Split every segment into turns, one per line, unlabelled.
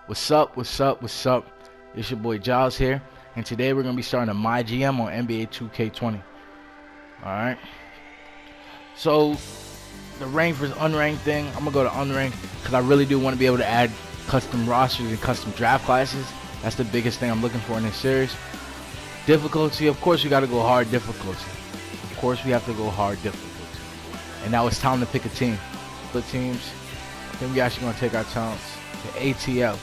What's up? What's up? What's up? It's your boy Giles here, and today we're gonna be starting a Mygm on NBA 2K20. All right. So the ranked versus unranked thing, I'm gonna go to unranked because I really do want to be able to add custom rosters and custom draft classes. That's the biggest thing I'm looking for in this series. Difficulty, of course, we gotta go hard difficulty. Of course, we have to go hard difficulty. And now it's time to pick a team. The teams. I think we actually gonna take our talents to ATL.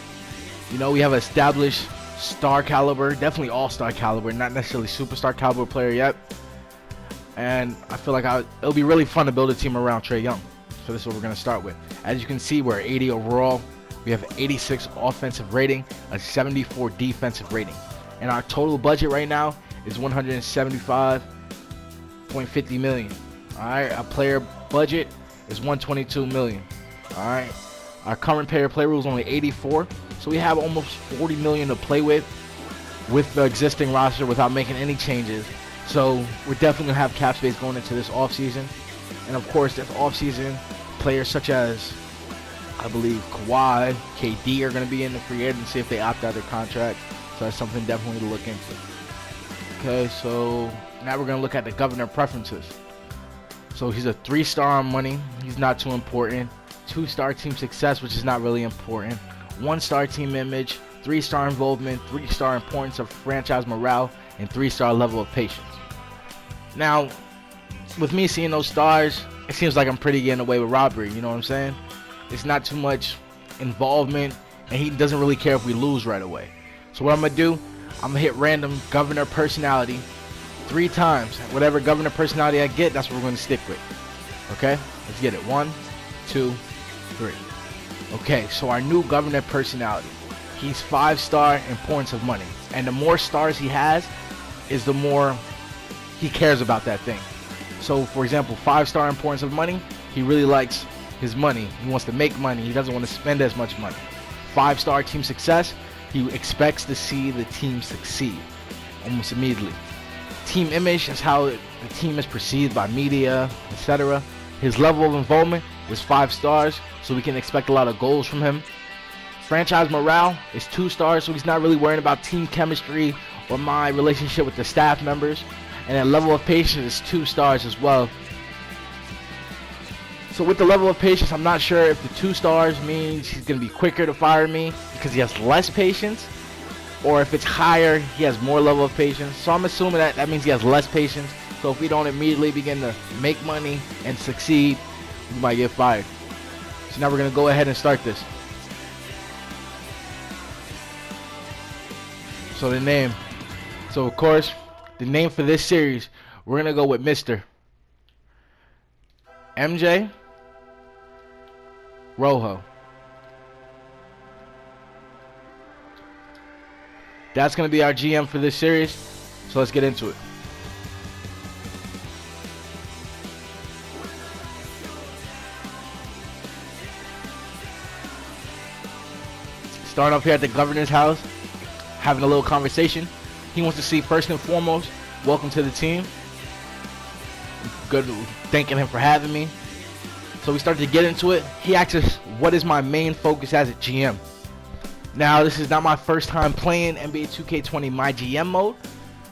You know, we have an established star caliber, definitely all-star caliber, not necessarily superstar caliber player yet. And I feel like it'll be really fun to build a team around Trae Young. So this is what we're going to start with. As you can see, we're 80 overall. We have 86 offensive rating, a 74 defensive rating. And our total budget right now is 175.50 million. All right, our player budget is 122 million. All right, our current player rule is only 84. So we have almost 40 million to play with the existing roster without making any changes. So we're definitely gonna have cap space going into this offseason. And of course, this offseason, players such as, I believe, Kawhi, KD are gonna be in the free agency if they opt out of their contract. So that's something definitely to look into. Okay, so now we're gonna look at the governor preferences. So he's a 3-star on money. He's not too important. 2-star team success, which is not really important. 1-star team image, 3-star involvement, 3-star importance of franchise morale, and 3-star level of patience. Now, with me seeing those stars, it seems like I'm pretty getting away with robbery, you know what I'm saying? It's not too much involvement, and he doesn't really care if we lose right away. So what I'm going to do, I'm going to hit random governor personality 3 times. Whatever governor personality I get, that's what we're going to stick with. Okay? Let's get it. 1, 2, 3. Okay, so our new governor personality. He's 5-star importance of money. And the more stars he has, is the more he cares about that thing. So, for example, 5-star importance of money, he really likes his money. He wants to make money. He doesn't want to spend as much money. 5-star team success, he expects to see the team succeed almost immediately. Team image is how the team is perceived by media, etc. His level of involvement is 5 stars, so we can expect a lot of goals from him. Franchise morale is 2 stars, so he's not really worrying about team chemistry or my relationship with the staff members. And then level of patience is 2 stars as well. So with the level of patience, I'm not sure if the 2 stars means he's going to be quicker to fire me because he has less patience, or if it's higher, he has more level of patience. So I'm assuming that means he has less patience. So if we don't immediately begin to make money and succeed, we might get fired. So now we're going to go ahead and start this. So the name. So of course, the name for this series, we're going to go with Mr. MJ Rojo. That's going to be our GM for this series. So let's get into it. Starting up here at the governor's house, having a little conversation. He wants to see, first and foremost, welcome to the team. Good, thanking him for having me. So we start to get into it. He asks us, what is my main focus as a GM? Now, this is not my first time playing NBA 2K20 Mygm mode,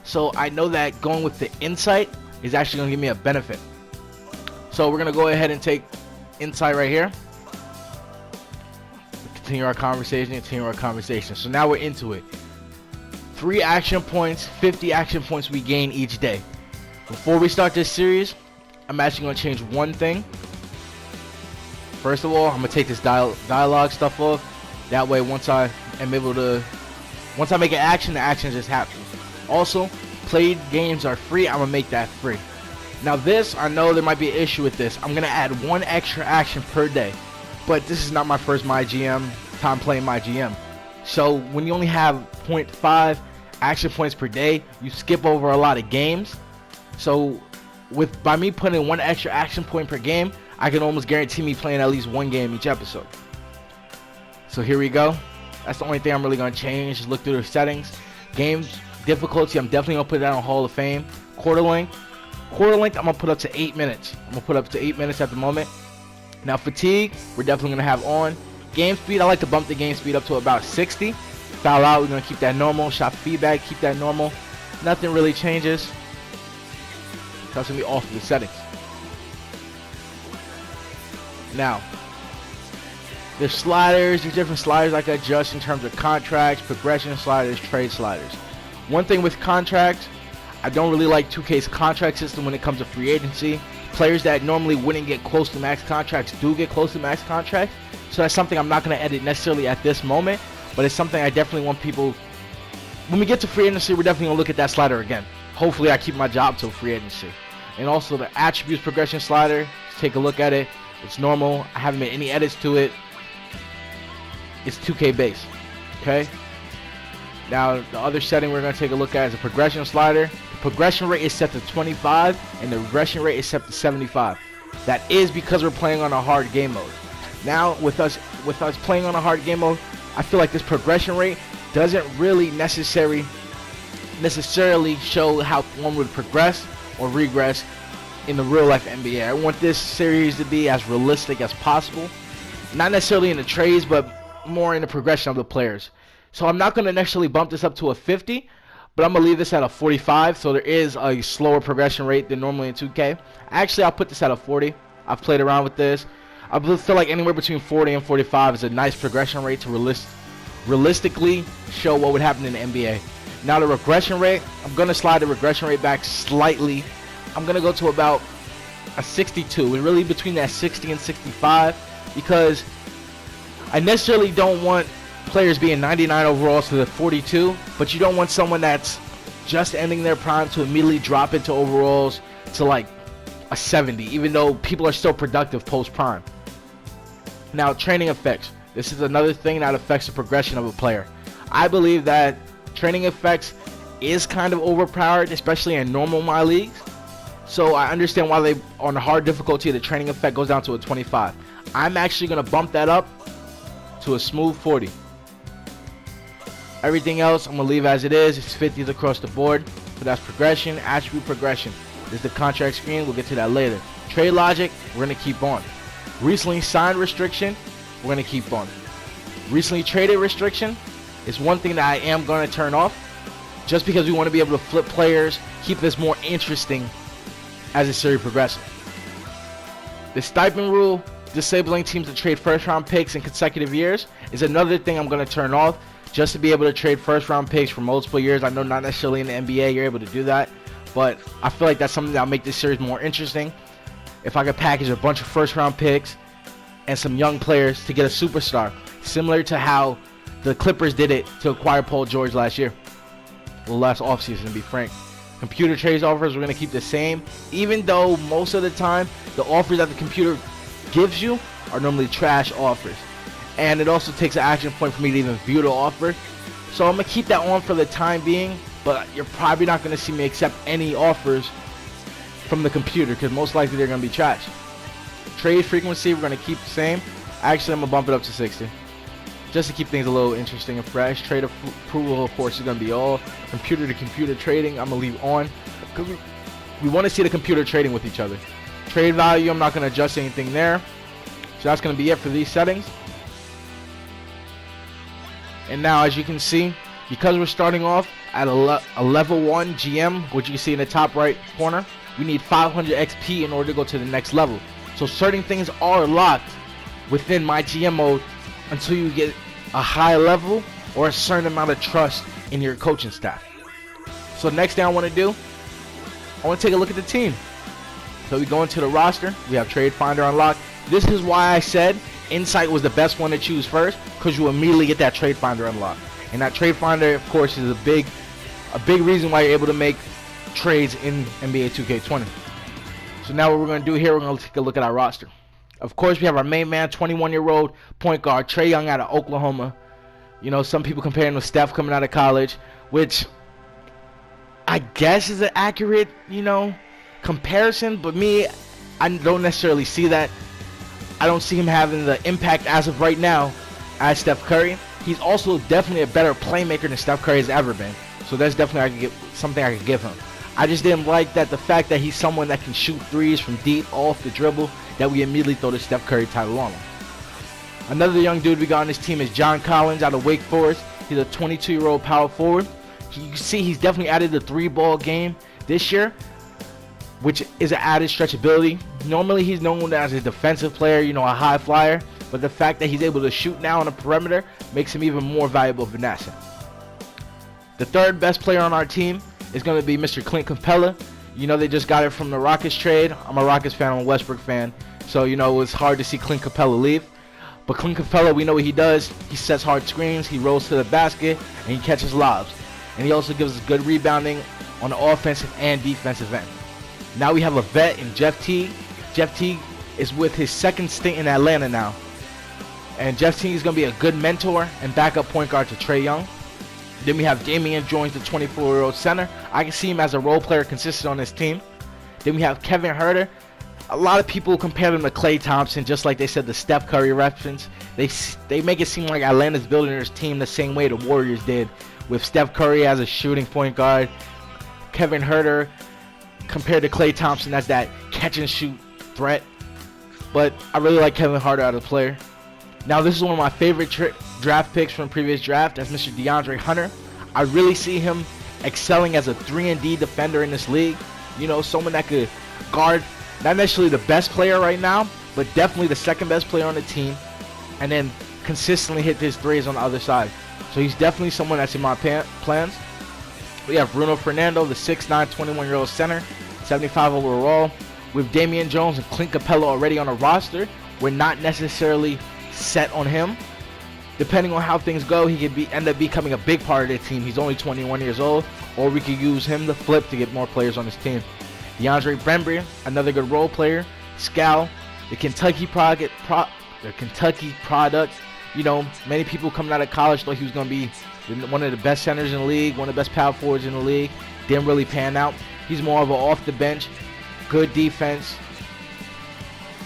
so I know that going with the insight is actually going to give me a benefit. So we're going to go ahead and take insight right here. Continue our conversation. So now we're into it. 3 action points, 50 action points we gain each day. Before we start this series, I'm actually going to change one thing. First of all, I'm going to take this dialogue stuff off. That way, once I make an action, the action just happens. Also, played games are free. I'm going to make that free. Now this, I know there might be an issue with this. I'm going to add 1 extra action per day. But this is not my first Mygm time playing Mygm. So when you only have 0.5 action points per day, you skip over a lot of games. So by me putting 1 extra action point per game, I can almost guarantee me playing at least 1 game each episode. So here we go. That's the only thing I'm really going to change. Just look through the settings. Games difficulty, I'm definitely going to put that on Hall of Fame. Quarter length, I'm going to put up to 8 minutes. I'm going to put up to 8 minutes at the moment. Now fatigue, we're definitely going to have on. Game speed, I like to bump the game speed up to about 60. Foul out, we're going to keep that normal. Shot feedback, keep that normal. Nothing really changes. That's going to be off of the settings. Now, there's sliders, there's different sliders I can adjust in terms of contracts, progression sliders, trade sliders. One thing with contracts, I don't really like 2K's contract system when it comes to free agency. Players that normally wouldn't get close to max contracts do get close to max contracts. So that's something I'm not going to edit necessarily at this moment, but it's something I definitely want people, when we get to free agency, we're definitely going to look at that slider again. Hopefully I keep my job till free agency. And also the attributes progression slider, let's take a look at it. It's normal. I haven't made any edits to it. It's 2K base. Okay. Now the other setting we're going to take a look at is a progression slider. The progression rate is set to 25 and the regression rate is set to 75. That is because we're playing on a hard game mode. Now with us playing on a hard game mode, I feel like this progression rate doesn't really necessarily show how one would progress or regress in the real life NBA. I want this series to be as realistic as possible. Not necessarily in the trades, but more in the progression of the players. So I'm not going to necessarily bump this up to a 50, but I'm going to leave this at a 45, so there is a slower progression rate than normally in 2K. Actually, I'll put this at a 40. I've played around with this. I feel like anywhere between 40 and 45 is a nice progression rate to realistically show what would happen in the NBA. Now the regression rate, I'm going to slide the regression rate back slightly. I'm going to go to about a 62, and really between that 60 and 65, because I necessarily don't want players being 99 overalls to the 42, but you don't want someone that's just ending their prime to immediately drop into overalls to like a 70, even though people are still productive post-prime. Now, training effects. This is another thing that affects the progression of a player. I believe that training effects is kind of overpowered, especially in normal my leagues. So I understand why they, on the hard difficulty, the training effect goes down to a 25. I'm actually going to bump that up to a smooth 40. Everything else I'm going to leave as it is. It's 50s across the board. So that's progression, attribute progression. This is the contract screen. We'll get to that later. Trade logic, we're going to keep on. Recently signed restriction, we're going to keep on. Recently traded restriction is one thing that I am going to turn off, just because we want to be able to flip players, keep this more interesting as the series progresses. The stipend rule, disabling teams to trade first round picks in consecutive years, is another thing I'm going to turn off, just to be able to trade first round picks for multiple years. I know not necessarily in the NBA you're able to do that, but I feel like that's something that'll make this series more interesting. If I could package a bunch of first round picks and some young players to get a superstar, similar to how the Clippers did it to acquire Paul George last year. Well, last offseason, to be frank. Computer trades offers, we're going to keep the same, even though most of the time the offers that the computer gives you are normally trash offers. And it also takes an action point for me to even view the offer. So I'm going to keep that on for the time being, but you're probably not going to see me accept any offers from the computer, because most likely they're going to be trash. Trade frequency, we're going to keep the same. Actually, I'm going to bump it up to 60. Just to keep things a little interesting and fresh. Trade approval, of course, is going to be all. Computer to computer trading, I'm going to leave on, because we want to see the computer trading with each other. Trade value, I'm not going to adjust anything there. So that's going to be it for these settings. And now, as you can see, because we're starting off at a level 1 GM, which you can see in the top right corner, we need 500 XP in order to go to the next level. So certain things are locked within my GM mode until you get a high level or a certain amount of trust in your coaching staff. So the next thing I want to do, I want to take a look at the team. So we go into the roster. We have Trade Finder unlocked. This is why I said Insight was the best one to choose first, because you immediately get that Trade Finder unlocked. And that Trade Finder, of course, is a big reason why you're able to make trades in NBA 2K20. So now what we're going to do here, we're going to take a look at our roster. Of course, we have our main man, 21-year-old point guard, Trae Young out of Oklahoma. You know, some people comparing with Steph coming out of college, which I guess is an accurate, comparison. But me, I don't necessarily see that. I don't see him having the impact as of right now as Steph Curry. He's also definitely a better playmaker than Steph Curry has ever been. So that's definitely something I could give him. I just didn't like the fact that he's someone that can shoot threes from deep off the dribble, that we immediately throw the Steph Curry title on him. Another young dude we got on this team is John Collins out of Wake Forest. He's a 22-year-old power forward. You can see he's definitely added the 3-ball game this year, which is an added stretchability. Normally he's known as a defensive player, you know, a high flyer, but the fact that he's able to shoot now on the perimeter makes him even more valuable of an asset. The third best player on our team is going to be Mr. Clint Capella. You know, they just got it from the Rockets trade. I'm a Rockets fan, I'm a Westbrook fan, so you know it's hard to see Clint Capella leave. But Clint Capella, we know what he does. He sets hard screens, he rolls to the basket, and he catches lobs. And he also gives us good rebounding on the offensive and defensive end. Now we have a vet in Jeff Teague. Jeff Teague is with his second stint in Atlanta now. And Jeff Teague is going to be a good mentor and backup point guard to Trae Young. Then we have Damian Jones, the 24-year-old center. I can see him as a role player consistent on this team. Then we have Kevin Huerter. A lot of people compare him to Klay Thompson, just like they said the Steph Curry reference. They make it seem like Atlanta's building their team the same way the Warriors did, with Steph Curry as a shooting point guard, Kevin Huerter compared to Klay Thompson as that catch and shoot threat. But I really like Kevin Huerter as a player. Now this is one of my favorite draft picks from previous draft. That's Mr. DeAndre Hunter. I really see him excelling as a 3-and-D defender in this league. You know, someone that could guard not necessarily the best player right now, but definitely the second best player on the team, and then consistently hit his threes on the other side. So he's definitely someone that's in my plans. We have Bruno Fernando, the 6'9", 21-year-old center, 75 overall. With Damian Jones and Clint Capella already on the roster, we're not necessarily set on him. Depending on how things go, he could end up becoming a big part of the team. He's only 21 years old, or we could use him to flip to get more players on this team. DeAndre Bembry, another good role player. Scal, the Kentucky product. You know, many people coming out of college thought he was going to be one of the best centers in the league, one of the best power forwards in the league. Didn't really pan out. He's more of an off the bench, good defense,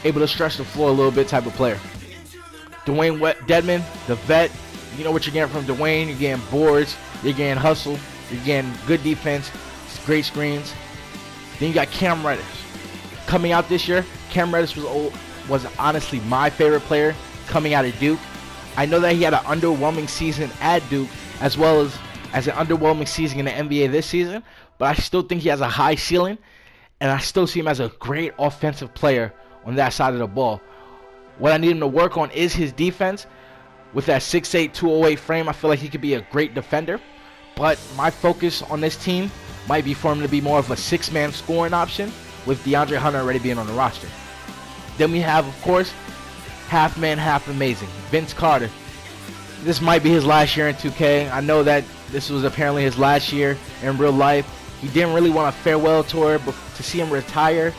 able to stretch the floor a little bit type of player. Dwayne Dedman, the vet. You know what you're getting from Dwayne. You're getting boards, you're getting hustle, you're getting good defense, great screens. Then you got Cam Reddish. Coming out this year, Cam Reddish was honestly my favorite player coming out of Duke. I know that he had an underwhelming season at Duke, as well as an underwhelming season in the NBA this season, but I still think he has a high ceiling, and I still see him as a great offensive player on that side of the ball. What I need him to work on is his defense. With that 6'8", 208 frame, I feel like he could be a great defender, but my focus on this team might be for him to be more of a 6-man scoring option, with DeAndre Hunter already being on the roster. Then we have, of course, half man, half amazing, Vince Carter. This might be his last year in 2K. I know that this was apparently his last year in real life. He didn't really want a farewell tour, but to see him retire,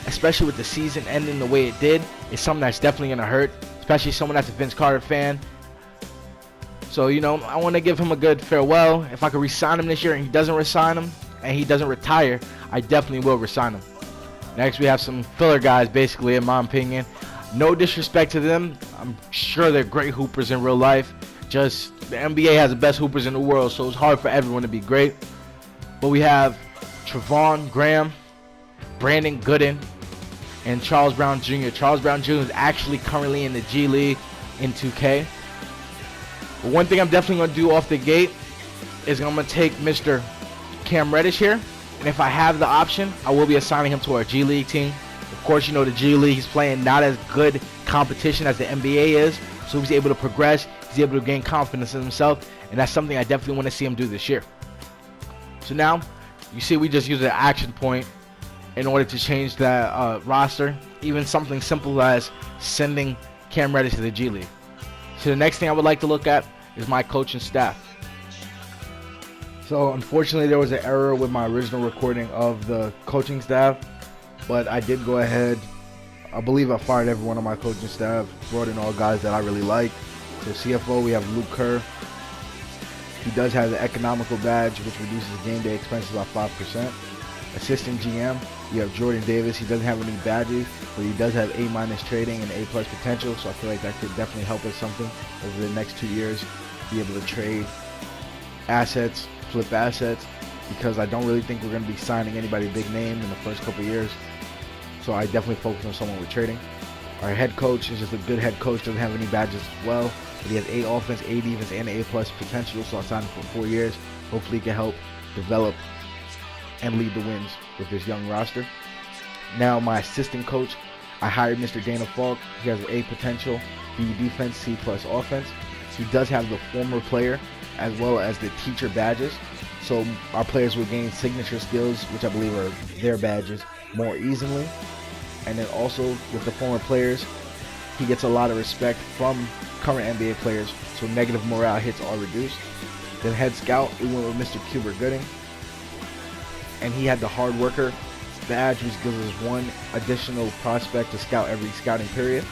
especially with the season ending the way it did, is something that's definitely going to hurt, especially someone that's a Vince Carter fan. So, you know, I want to give him a good farewell. If I could re-sign him this year and he doesn't re-sign him, and he doesn't retire, I definitely will re-sign him. Next, we have some filler guys, basically, in my opinion. No disrespect to them. I'm sure they're great hoopers in real life. Just, the NBA has the best hoopers in the world, so it's hard for everyone to be great. But we have Trevon Graham, Brandon Gooden, and Charles Brown Jr. Charles Brown Jr. is actually currently in the G League in 2K. But one thing I'm definitely going to do off the gate is I'm going to take Mr. Cam Reddish here. And if I have the option, I will be assigning him to our G League team. Of course, you know the G League, he's playing not as good competition as the NBA is. So he's able to progress. He's able to gain confidence in himself. And that's something I definitely want to see him do this year. So now, you see we just use an action point in order to change that roster. Even something simple as sending Cam Reddish to the G League. So the next thing I would like to look at is my coaching staff. So unfortunately there was an error with my original recording of the coaching staff, but I did go ahead. I believe I fired everyone on my coaching staff, brought in all guys that I really like. So CFO, we have Luke Kerr. He does have the economical badge, which reduces game day expenses by 5%. Assistant GM, you have Jordan Davis. He doesn't have any badges, but he does have A- trading and A+ potential, so I feel like that could definitely help us something over the next 2 years, be able to trade assets, flip assets, because I don't really think we're going to be signing anybody big name in the first couple years, so I definitely focus on someone with trading. Our head coach is just a good head coach, doesn't have any badges as well, but he has A offense, A defense, and A plus potential, so I signed him for 4 years. Hopefully he can help develop and lead the wins with this young roster. Now my assistant coach, I hired Mr. Dana Falk. He has A potential, B defense, C plus offense. He does have the former player as well as the teacher badges, so our players will gain signature skills, which I believe are their badges, more easily. And then also with the former players, he gets a lot of respect from current NBA players, so negative morale hits are reduced. Then head scout, we went with Mr. Cuber Gooding, and he had the hard worker badge, which gives us one additional prospect to scout every scouting period.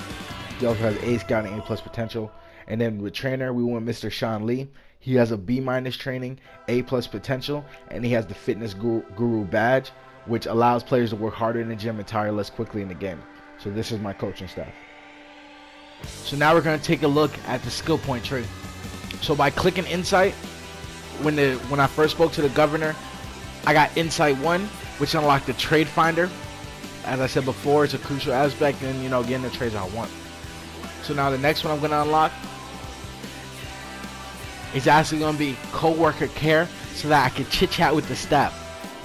He also has A scouting, A plus potential. And then with trainer, we went with Mr. Sean Lee. He has a B minus training, A plus potential, and he has the fitness guru badge, which allows players to work harder in the gym and tire less quickly in the game. So this is my coaching staff. So now we're going to take a look at the skill point tree. So by clicking insight, when I first spoke to the governor, I got insight 1, which unlocked the trade finder. As I said before, it's a crucial aspect in, getting the trades I want. So now the next one I'm going to unlock is actually going to be co-worker care, so that I can chit chat with the staff.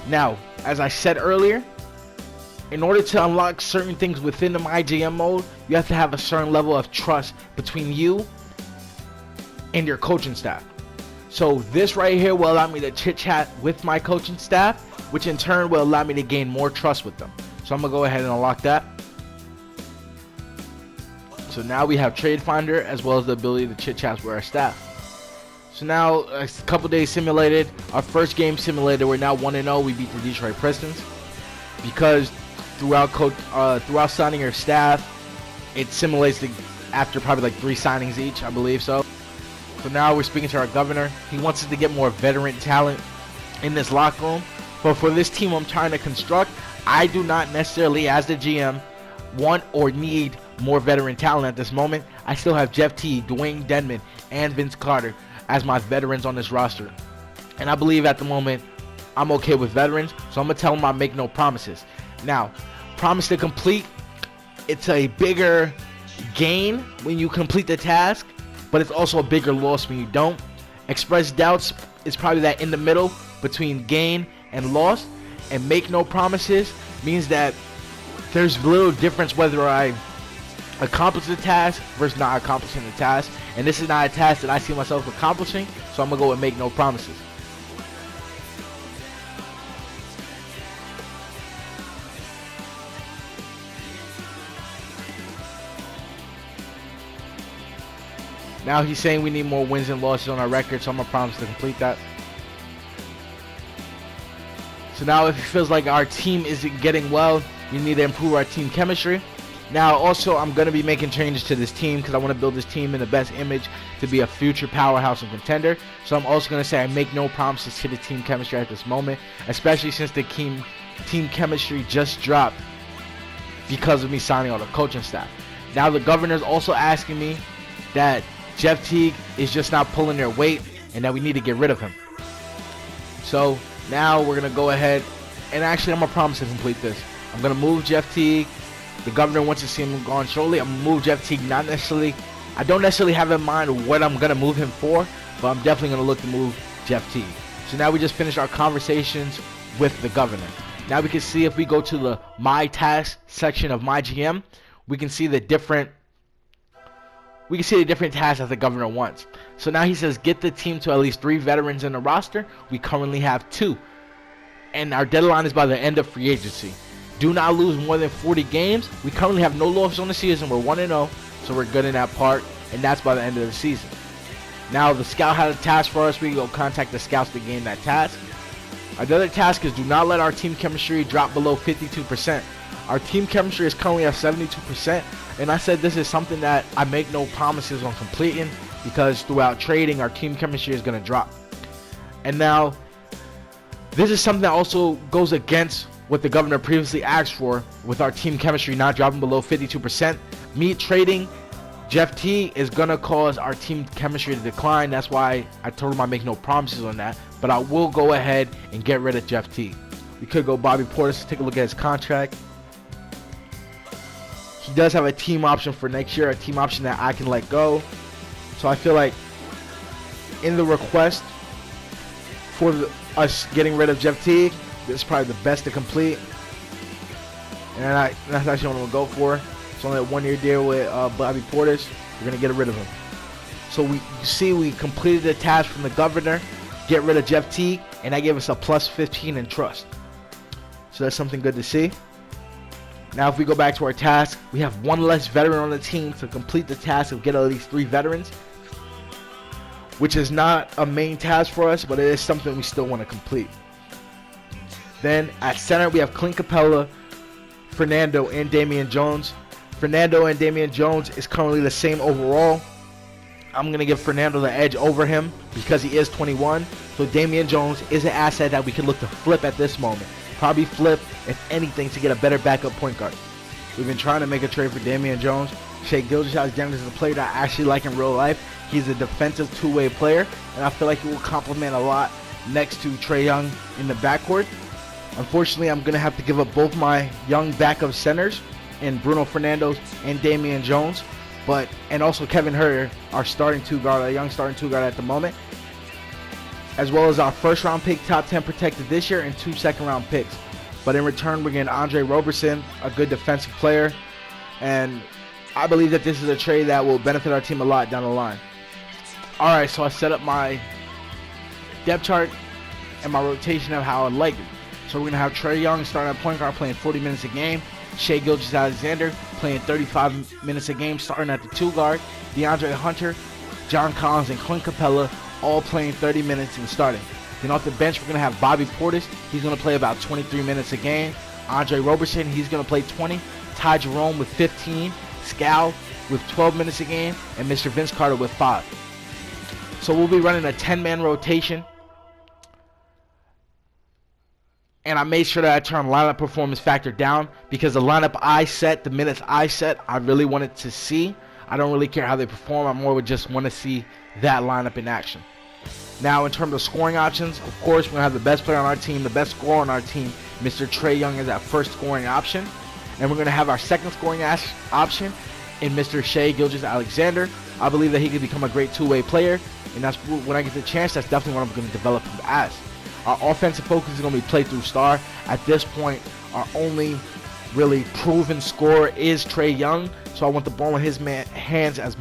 Now, as I said earlier, in order to unlock certain things within the MyGM mode, you have to have a certain level of trust between you and your coaching staff. So this right here will allow me to chit chat with my coaching staff, which in turn will allow me to gain more trust with them. So I'm going to go ahead and unlock that. So now we have Trade Finder as well as the ability to chit chat with our staff. So now a couple days simulated, our first game simulated, we're now 1-0. We beat the Detroit Pistons because throughout signing your staff, it simulates after probably like 3 signings each, I believe so. So now we're speaking to our governor. He wants us to get more veteran talent in this locker room. But for this team I'm trying to construct, I do not necessarily, as the GM, want or need more veteran talent at this moment. I still have Jeff T, Dwayne Dedman, and Vince Carter as my veterans on this roster. And I believe at the moment I'm okay with veterans, so I'm going to tell them I make no promises. Now, promise to complete, it's a bigger gain when you complete the task, but it's also a bigger loss when you don't. Express doubts is probably that in the middle between gain and loss, and make no promises means that there's little difference whether I accomplish the task versus not accomplishing the task, and this is not a task that I see myself accomplishing, so I'm gonna go and make no promises. Now he's saying we need more wins and losses on our record, so I'm gonna promise to complete that. So now if it feels like our team isn't getting well, we need to improve our team chemistry. Now also I'm going to be making changes to this team because I want to build this team in the best image to be a future powerhouse and contender. So I'm also going to say I make no promises to the team chemistry at this moment, especially since the team chemistry just dropped because of me signing on the coaching staff. Now the governor's also asking me that Jeff Teague is just not pulling their weight and that we need to get rid of him. So now we're going to go ahead and actually I'm going to promise to complete this. I'm going to move Jeff Teague. The governor wants to see him gone shortly. I'm going to move Jeff Teague. I don't necessarily have in mind what I'm going to move him for, but I'm definitely going to look to move Jeff Teague. So now we just finished our conversations with the governor. Now we can see if we go to the My Task section of MyGM, we can see the different tasks that the governor wants. So now he says get the team to at least 3 veterans in the roster. We currently have 2. And our deadline is by the end of free agency. Do not lose more than 40 games. We currently have no losses on the season. We're 1-0, so we're good in that part, and that's by the end of the season. Now the scout has a task for us. We can go contact the scouts to gain that task. Another task is do not let our team chemistry drop below 52%. Our team chemistry is currently at 72%, and I said this is something that I make no promises on completing because throughout trading, our team chemistry is going to drop. And now, this is something that also goes against what the governor previously asked for with our team chemistry not dropping below 52%. Me trading Jeff T is going to cause our team chemistry to decline. That's why I told him I make no promises on that, but I will go ahead and get rid of Jeff T. We could go Bobby Portis to take a look at his contract. He he does have a team option for next year, a team option that I can let go. So I feel like in the request for us getting rid of Jeff Teague, this is probably the best to complete. And that's actually what I'm going to go for. It's only a 1-year deal with Bobby Portis. We're going to get rid of him. So you see we completed the task from the governor, get rid of Jeff Teague, and that gave us a plus 15 in trust. So that's something good to see. Now if we go back to our task, we have one less veteran on the team to complete the task of get at least 3 veterans, which is not a main task for us, but it is something we still want to complete. Then at center we have Clint Capella, Fernando, and Damian Jones. Fernando and Damian Jones is currently the same overall. I'm going to give Fernando the edge over him because he is 21. So Damian Jones is an asset that we can look to flip at this moment. Probably flip, if anything, to get a better backup point guard. We've been trying to make a trade for Damian Jones. Shai Gilgeous-Alexander is a player that I actually like in real life. He's a defensive two-way player, and I feel like he will complement a lot next to Trae Young in the backcourt. Unfortunately, I'm going to have to give up both my young backup centers in Bruno Fernando and Damian Jones, and also Kevin Huerter, our starting two-guard, our young starting two-guard at the moment, as well as our first-round pick, top 10 protected this year, and 2 second-round picks. But in return, we're getting Andre Roberson, a good defensive player, and I believe that this is a trade that will benefit our team a lot down the line. All right, so I set up my depth chart and my rotation of how I like it. So we're going to have Trae Young starting at point guard, playing 40 minutes a game. Shai Gilgeous-Alexander playing 35 minutes a game, starting at the 2-guard. DeAndre Hunter, John Collins, and Clint Capella all playing 30 minutes and starting. Then off the bench, we're going to have Bobby Portis. He's going to play about 23 minutes a game. Andre Roberson, he's going to play 20. Ty Jerome with 15. Scal with 12 minutes a game. And Mr. Vince Carter with 5. So we'll be running a 10-man rotation. And I made sure that I turned lineup performance factor down because the lineup I set, the minutes I set, I really wanted to see. I don't really care how they perform. I more would just want to see that lineup in action. Now, in terms of scoring options, of course, we're going to have the best player on our team, the best scorer on our team. Mr. Trae Young is that first scoring option. And we're going to have our second scoring option in Mr. Shai Gilgeous-Alexander. I believe that he could become a great two-way player. And that's when I get the chance, that's definitely what I'm going to develop him as. Our offensive focus is going to be play through star. At this point, our only really proven scorer is Trae Young. So I want the ball in his hands as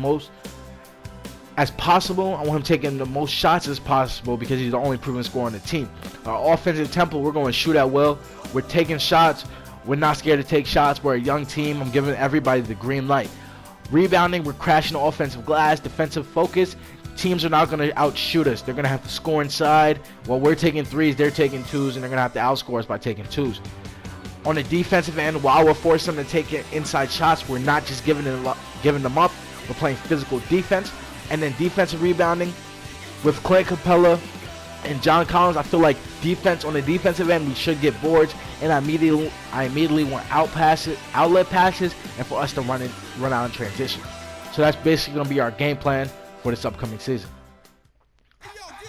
possible. I want him taking the most shots as possible because he's the only proven scorer on the team. Our offensive tempo, we're going to shoot at will. We're taking shots. We're not scared to take shots. We're a young team. I'm giving everybody the green light. Rebounding, we're crashing the offensive glass. Defensive focus, teams are not going to outshoot us. They're going to have to score inside. While we're taking threes, they're taking twos, and they're going to have to outscore us by taking twos. On the defensive end, while we're forcing them to take inside shots, we're not just giving them up. We're playing physical defense. And then defensive rebounding with Clint Capella and John Collins, I feel like defense on the defensive end, we should get boards, and I immediately want outlet passes, and for us to run out in transition. So that's basically going to be our game plan for this upcoming season.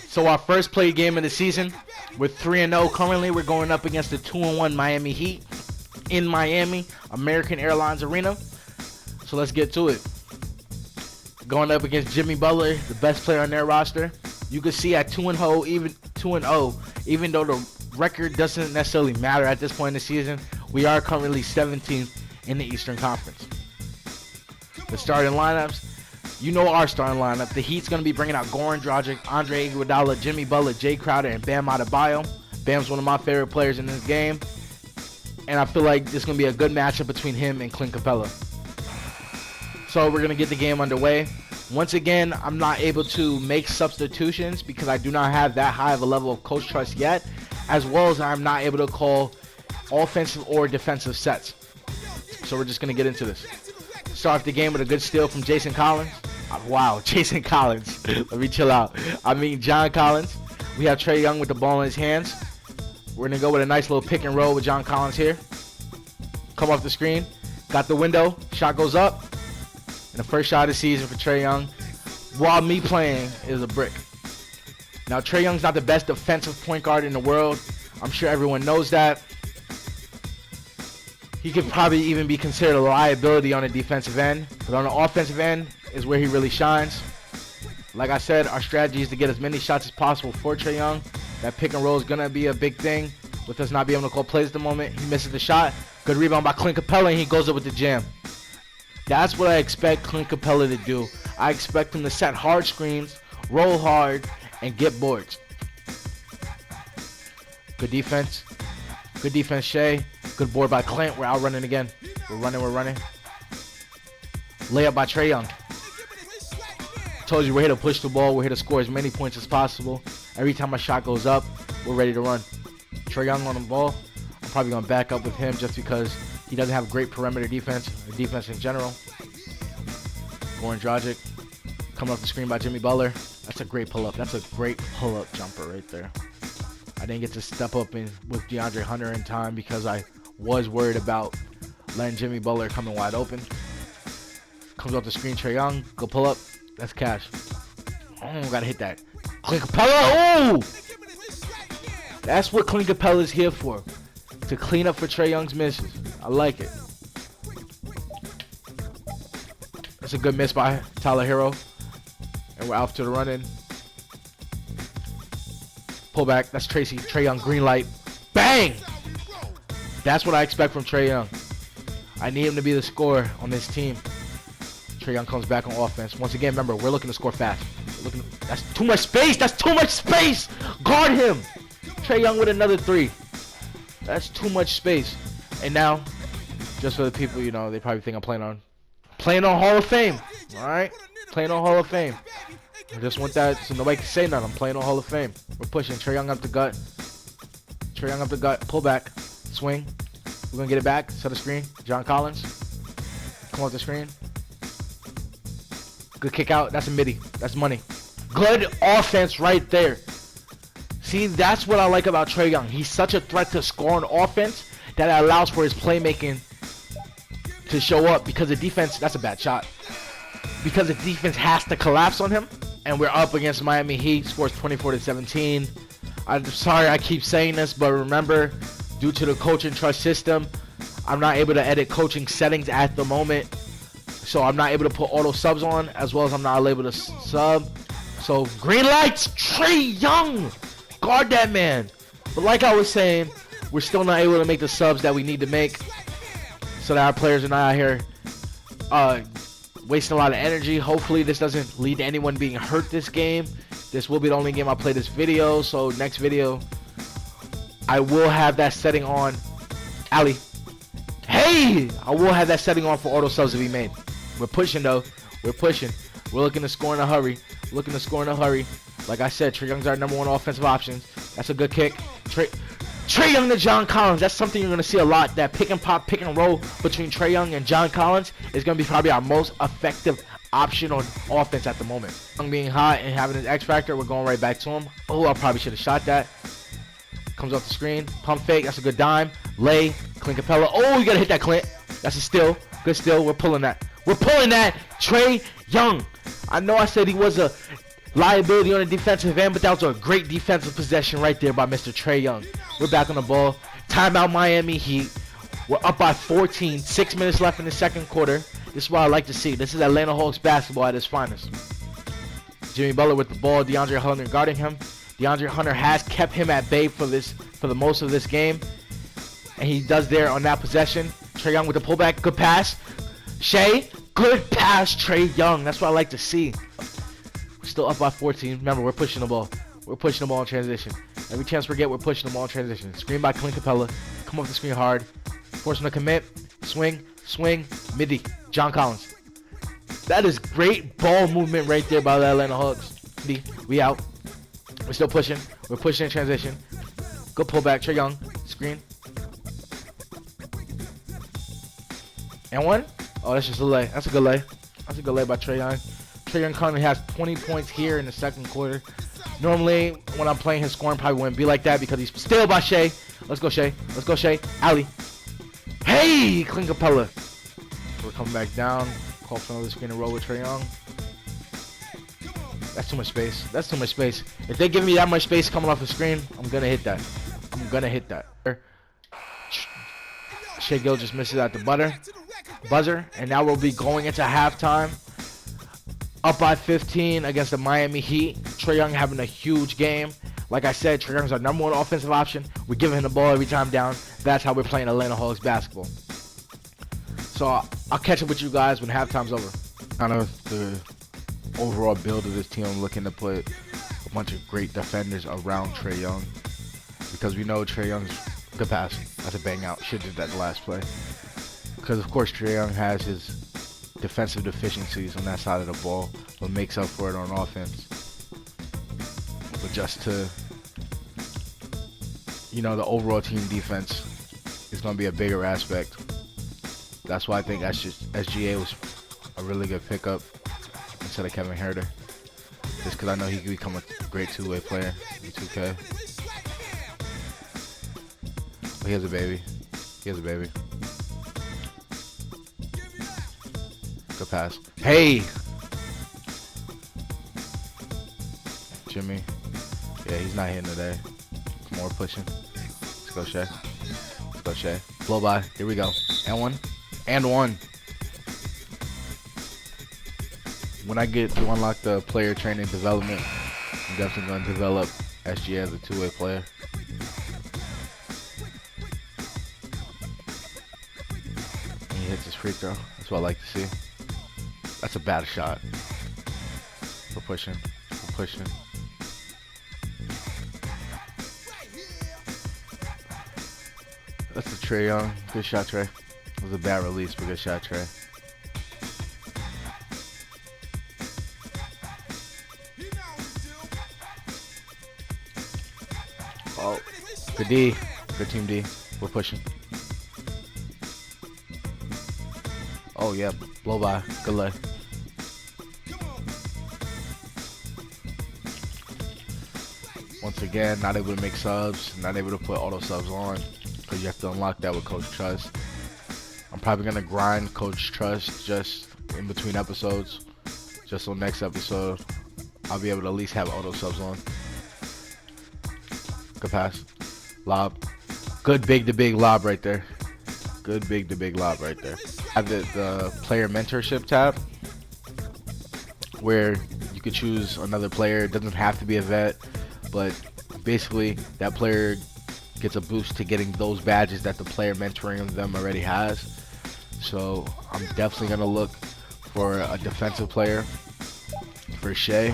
So our first played game of the season, we're 3-0 currently. We're going up against the 2-1 Miami Heat in Miami, American Airlines Arena. So let's get to it. Going up against Jimmy Butler, the best player on their roster. You can see at 2-0, even though the record doesn't necessarily matter at this point in the season, we are currently 17th in the Eastern Conference. The starting lineups, you know our starting lineup. The Heat's going to be bringing out Goran Dragic, Andre Iguodala, Jimmy Butler, Jay Crowder, and Bam Adebayo. Bam's one of my favorite players in this game, and I feel like this is going to be a good matchup between him and Clint Capella. So we're going to get the game underway. Once again, I'm not able to make substitutions because I do not have that high of a level of coach trust yet, as well as I'm not able to call offensive or defensive sets. So we're just going to get into this. Start off the game with a good steal from Jason Collins. Wow, Jason Collins. Let me chill out. I mean John Collins. We have Trae Young with the ball in his hands. We're going to go with a nice little pick and roll with John Collins here. Come off the screen. Got the window. Shot goes up. And the first shot of the season for Trae Young, while me playing, is a brick. Now, Trae Young's not the best defensive point guard in the world. I'm sure everyone knows that. he could probably even be considered a liability on the defensive end. But on the offensive end is where he really shines. Like I said, our strategy is to get as many shots as possible for Trae Young. That pick and roll is going to be a big thing with us not being able to call plays at the moment. He misses the shot. Good rebound by Clint Capella, and he goes up with the jam. That's what I expect Clint Capella to do. I expect him to set hard screens, roll hard, and get boards. Good defense. Good defense, Shea. Good board by Clint. We're outrunning again. We're running. Layup by Trae Young. Told you we're here to push the ball. We're here to score as many points as possible. Every time my shot goes up, we're ready to run. Trae Young on the ball. I'm probably going to back up with him just because he doesn't have great perimeter defense, or defense in general. Goran Dragic. Coming off the screen by Jimmy Butler. That's a great pull-up. That's a great pull-up jumper right there. I didn't get to step up in with DeAndre Hunter in time because I was worried about letting Jimmy Butler come in wide open. Comes off the screen, Trae Young. Go pull up. That's cash. Oh, gotta hit that. Clint Capella. Oh! That's what Clint Capella is here for. To clean up for Trae Young's misses. I like it. That's a good miss by Tyler Hero. And we're off to the run-in. Pull back. That's Tracy. Trae Young, green light. Bang! That's what I expect from Trae Young. I need him to be the scorer on this team. Trae Young comes back on offense. Once again, remember, we're looking to score fast. That's too much space. That's too much space. Guard him. Trae Young with another three. That's too much space. And now, just for the people, you know, they probably think I'm playing on Hall of Fame. All right? Playing on Hall of Fame. I just want that so nobody can say nothing. I'm playing on Hall of Fame. We're pushing. Trae Young up the gut. Trae Young up the gut. Pull back. Swing. We're going to get it back. Set the screen. John Collins. Come off the screen. Good kick out. That's a midi. That's money. Good offense right there. See, that's what I like about Trae Young. He's such a threat to score on offense that it allows for his playmaking to show up because the defense, that's a bad shot. Because the defense has to collapse on him. And we're up against Miami Heat. Scores 24-17. I'm sorry I keep saying this, but remember, due to the coach and trust system, I'm not able to edit coaching settings at the moment. So I'm not able to put auto subs on, as well as I'm not able to sub. So green lights, Trae Young. Guard that man. But like I was saying, we're still not able to make the subs that we need to make so that our players are not out here wasting a lot of energy. Hopefully this doesn't lead to anyone being hurt this game. This will be the only game I play this video. So next video, I will have that setting on. Ali. Hey! I will have that setting on for auto subs to be made. We're pushing though. We're pushing. We're looking to score in a hurry. Like I said, Trae Young's our number one offensive option. That's a good kick. Trae Young to John Collins. That's something you're going to see a lot. That pick and pop, pick and roll between Trae Young and John Collins is going to be probably our most effective option on offense at the moment. Young being hot and having his X factor, we're going right back to him. Oh, I probably should have shot that. Comes off the screen. Pump fake. That's a good dime. Lay. Clint Capella. Oh, you got to hit that, Clint. That's a steal. Good steal. We're pulling that. Trae Young. I know I said he was a liability on the defensive end, but that was a great defensive possession right there by Mr. Trae Young. We're back on the ball. Timeout Miami Heat. We're up by 14. 6 minutes left in the second quarter. This is what I like to see. This is Atlanta Hawks basketball at its finest. Jimmy Butler with the ball. DeAndre Hunter guarding him. DeAndre Hunter has kept him at bay for the most of this game. And he does there on that possession. Trae Young with the pullback. Good pass. Shea. Good pass, Trae Young. That's what I like to see. We're still up by 14. Remember, we're pushing the ball. We're pushing the ball in transition. Every chance we get, we're pushing the ball in transition. Screen by Clint Capella. Come off the screen hard. Force him to commit. Swing. Midi. John Collins. That is great ball movement right there by the Atlanta Hawks. We out. We're still pushing. We're pushing in transition. Good pullback. Trae Young. Screen. And one. Oh, that's just a lay. That's a good lay. That's a good lay by Trae Young. Trae Young currently has 20 points here in the second quarter. Normally, when I'm playing his scoring, probably wouldn't be like that because he's still by Shea. Let's go, Shea. Ali. Hey, Clint Capella. We're coming back down. Call for another screen and roll with Trae Young. That's too much space. If they give me that much space coming off the screen, I'm going to hit that. Shai Gill just misses at the buzzer. And now we'll be going into halftime. Up by 15 against the Miami Heat. Trae Young having a huge game. Like I said, Trae Young's our #1 offensive option. We're giving him the ball every time down. That's how we're playing Atlanta Hawks basketball. So I'll catch up with you guys when halftime's over. Kind of the overall build of this team. I'm looking to put a bunch of great defenders around Trae Young. Because we know Trae Young's good pass. That's a bang out. Should have did that the last play. Because of course Trae Young has his defensive deficiencies on that side of the ball, but makes up for it on offense. But just to, the overall team defense is going to be a bigger aspect. That's why I think SGA was a really good pickup instead of Kevin Herter. Just because I know he could become a great two-way player in 2K. But he has a baby. Good pass. Hey! Jimmy. Yeah, he's not hitting today. More pushing. Let's go, Shai. Blow by. Here we go. And one. When I get to unlock the player training development, I'm definitely going to develop SGA as a two-way player. And he hits his free throw. That's what I like to see. That's a bad shot. We're pushing. That's a Trae Young. Good shot, Trae. It was a bad release, but good shot, Trae. Oh, good D. Good team D. We're pushing. Oh, yeah. Blow by. Good lay. Once again, not able to make subs. Not able to put auto subs on. Because you have to unlock that with Coach Trust. I'm probably going to grind Coach Trust just in between episodes. Just so next episode, I'll be able to at least have auto subs on. Good pass. Lob. Good big to big lob right there. I have the player mentorship tab where you could choose another player. It doesn't have to be a vet, but basically that player gets a boost to getting those badges that the player mentoring them already has. So I'm definitely going to look for a defensive player for Shai.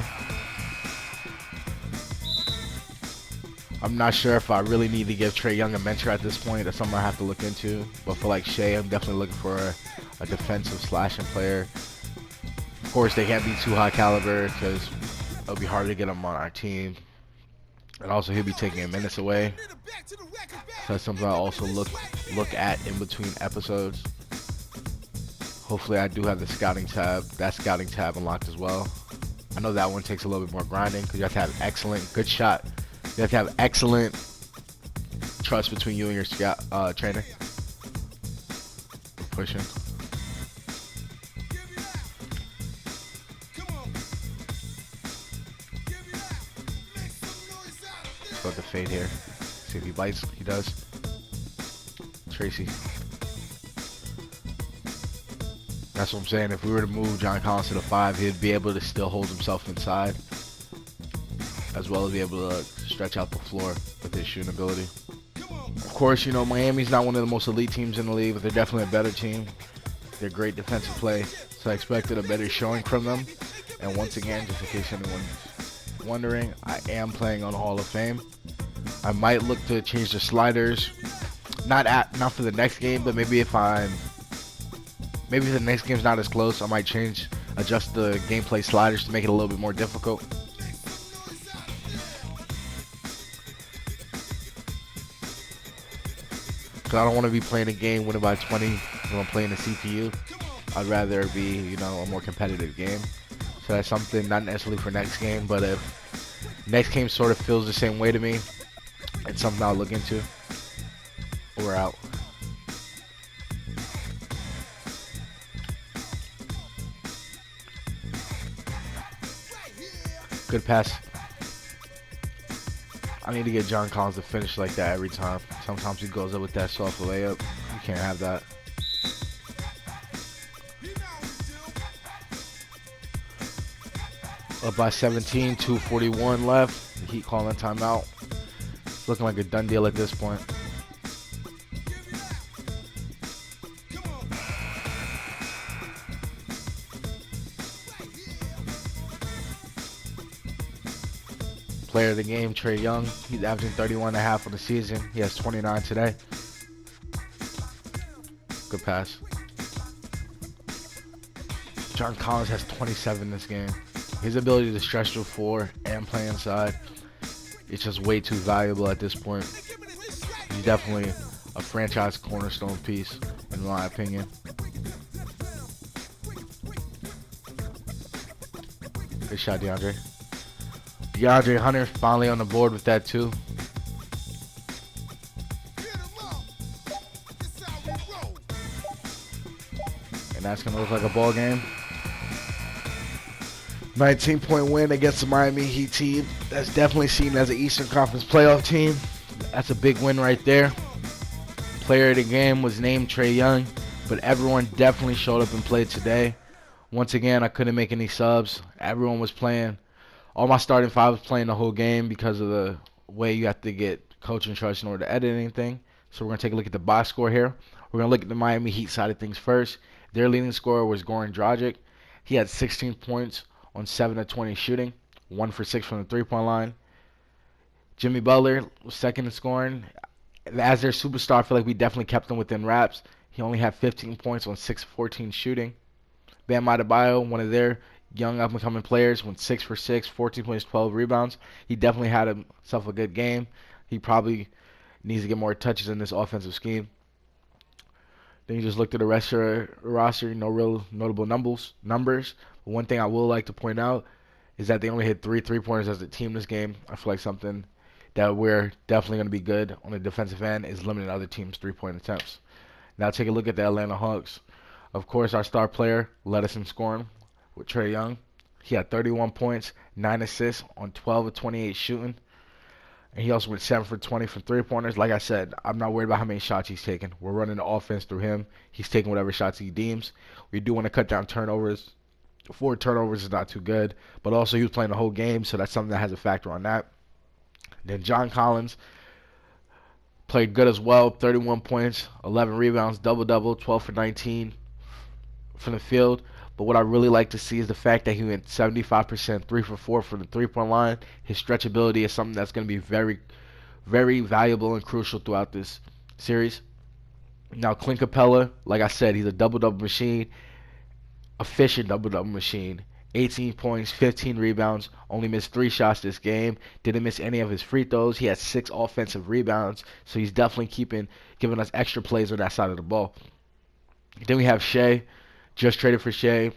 I'm not sure if I really need to give Trae Young a mentor at this point. That's something I have to look into. But for like Shai, I'm definitely looking for a defensive slashing player. Of course, they can't be too high caliber because it'll be hard to get them on our team. And also, he'll be taking minutes away. So that's something I also look at in between episodes. Hopefully, I do have the scouting tab. That scouting tab unlocked as well. I know that one takes a little bit more grinding because you have to have good shot. You have to have excellent trust between you and your scout trainer. We're pushing. Let's go with the fade here. See if he bites. He does. Tracy. That's what I'm saying. If we were to move John Collins to the 5, he'd be able to still hold himself inside, as well as be able to stretch out the floor with his shooting ability. Of course, Miami's not one of the most elite teams in the league, but they're definitely a better team. They're great defensive play, so I expected a better showing from them. And once again, just in case anyone's wondering, I am playing on Hall of Fame. I might look to change the sliders, not for the next game, but maybe if the next game's not as close, I might adjust the gameplay sliders to make it a little bit more difficult. Because I don't want to be playing a game winning by 20 when I'm playing the CPU. I'd rather be, a more competitive game. So that's something not necessarily for next game, but if next game sort of feels the same way to me, it's something I'll look into. We're out. Good pass. I need to get John Collins to finish like that every time. Sometimes he goes up with that soft layup. You can't have that. Up by 17, 2:41 left. The Heat calling timeout. Looking like a done deal at this point. Player of the game, Trae Young. He's averaging 31.5 on the season. He has 29 today. Good pass. John Collins has 27 this game. His ability to stretch the floor and play inside, it's just way too valuable at this point. He's definitely a franchise cornerstone piece, in my opinion. Good shot, DeAndre. DeAndre Hunter finally on the board with that too. And that's going to look like a ball game. 19-point win against the Miami Heat team. That's definitely seen as an Eastern Conference playoff team. That's a big win right there. Player of the game was named Trae Young, but everyone definitely showed up and played today. Once again, I couldn't make any subs. Everyone was playing. All my starting five was playing the whole game because of the way you have to get coaching trust in order to edit anything. So we're going to take a look at the box score here. We're going to look at the Miami Heat side of things first. Their leading scorer was Goran Dragic. He had 16 points on 7 of 20 shooting, 1 for 6 from the three-point line. Jimmy Butler was second in scoring. As their superstar, I feel like we definitely kept him within wraps. He only had 15 points on 6 of 14 shooting. Bam Adebayo, one of their young up-and-coming players, went 6 for 6, 14 points, 12 rebounds. He definitely had himself a good game. He probably needs to get more touches in this offensive scheme. Then you just looked at the rest of the roster, no real notable numbers. But one thing I will like to point out is that they only hit 3 3-pointers as a team this game. I feel like something that we're definitely going to be good on the defensive end is limiting other teams' three-point attempts. Now take a look at the Atlanta Hawks. Of course, our star player led us in scoring with Trae Young. He had 31 points, 9 assists on 12 of 28 shooting. And he also went 7 for 20 from three-pointers. Like I said, I'm not worried about how many shots he's taking. We're running the offense through him. He's taking whatever shots he deems. We do want to cut down turnovers. 4 turnovers is not too good. But also he was playing the whole game, so that's something that has a factor on that. Then John Collins played good as well. 31 points, 11 rebounds, double-double, 12 for 19 from the field. But what I really like to see is the fact that he went 75%, 3 for 4 from the three-point line. His stretchability is something that's going to be very, very valuable and crucial throughout this series. Now, Clint Capella, like I said, he's a double-double machine, efficient double-double machine. 18 points, 15 rebounds, only missed 3 shots this game. Didn't miss any of his free throws. He had 6 offensive rebounds, so he's definitely giving us extra plays on that side of the ball. Then we have Shea. Just traded for Shea.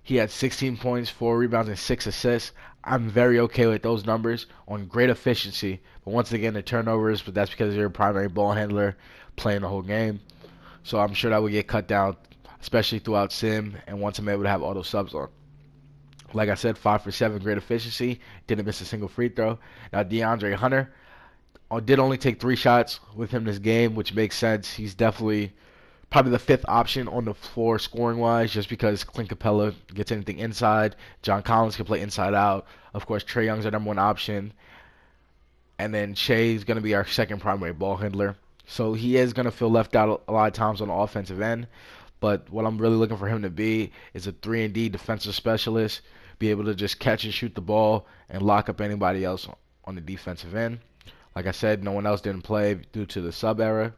He had 16 points, 4 rebounds, and 6 assists. I'm very okay with those numbers on great efficiency. But once again, the turnovers, but that's because you're a primary ball handler playing the whole game. So I'm sure that will get cut down, especially throughout sim and once I'm able to have auto subs on. Like I said, 5 for 7, great efficiency. Didn't miss a single free throw. Now, DeAndre Hunter did only take 3 shots with him this game, which makes sense. He's definitely probably the 5th option on the floor scoring-wise, just because Clint Capella gets anything inside. John Collins can play inside out. Of course, Trae Young's our number 1 option. And then Shea's going to be our second primary ball handler. So he is going to feel left out a lot of times on the offensive end. But what I'm really looking for him to be is a 3-and-D defensive specialist, be able to just catch and shoot the ball and lock up anybody else on the defensive end. Like I said, no one else didn't play due to the sub era.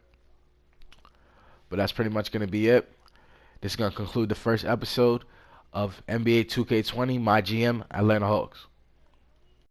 But that's pretty much going to be it. This is going to conclude the first episode of NBA 2K20 Mygm Atl Hawks.